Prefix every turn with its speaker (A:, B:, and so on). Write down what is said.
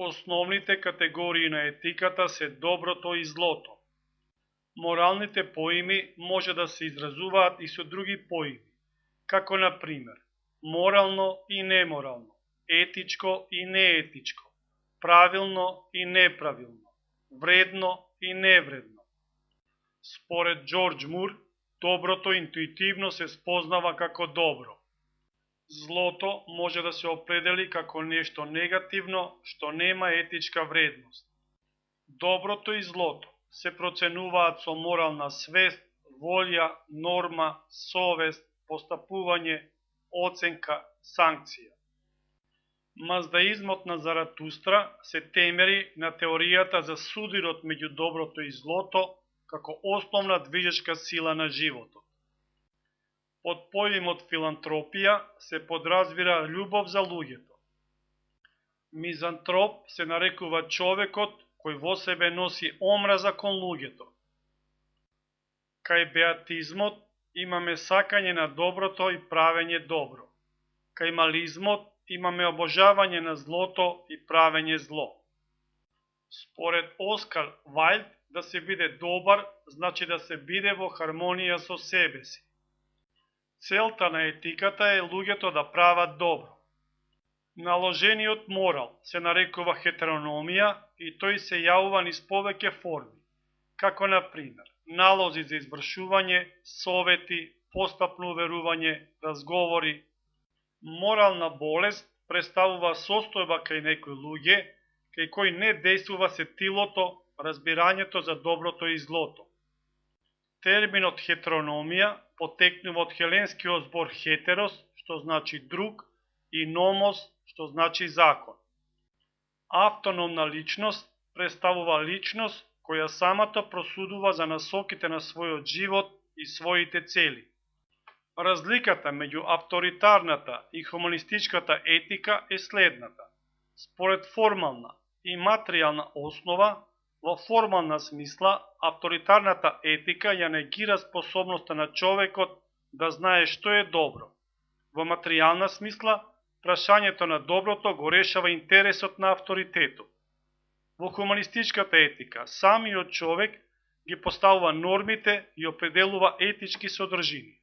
A: Основните категории на етиката се доброто и злото. Моралните поими може да се изразуваат и со други поими, како на пример морално и неморално, етичко и неетичко, правилно и неправилно, вредно и невредно. Според Џорџ Мур, доброто интуитивно се спознава како добро. Злото може да се определи како нешто негативно што нема етичка вредност. Доброто и злото се проценуваат со морална свест, волја, норма, совест, постапување, оценка, санкција. Маздаизмот на Заратустра се темери на теоријата за судирот меѓу доброто и злото како основна движечка сила на животот. Под поимот филантропија се подразбира љубов за луѓето. Мизантроп се нарекува човекот кој во себе носи омраза кон луѓето. Кај беатизмот имаме сакање на доброто и правење добро. Кај мализмот имаме обожавање на злото и правење зло. Според Оскар Вајлд, да се биде добар значи да се биде во хармонија со себе си. Целта на етиката е луѓето да прават добро. Наложениот морал се нарекува хетерономија и тој се јавува низ повеќе форми, како на пример налози за извршување, совети, постапно уверување, разговори. Морална болест представува состојба кај некои луѓе, кај кои не действува сетилото, разбирањето за доброто и злото. Терминот хетерономија потекнува од хеленскиот збор хетерос, што значи друг, и номос, што значи закон. Автономна личност представува личност која самата просудува за насоките на својот живот и своите цели. Разликата меѓу авторитарната и хуманистичката етика е следната. Според формална и материјална основа, во формална смисла, авторитарната етика ја негира способноста на човекот да знае што е добро. Во материјална смисла, прашањето на доброто го решава интересот на авторитетот. Во хуманистичката етика, самиот човек ги поставува нормите и определува етички содржини.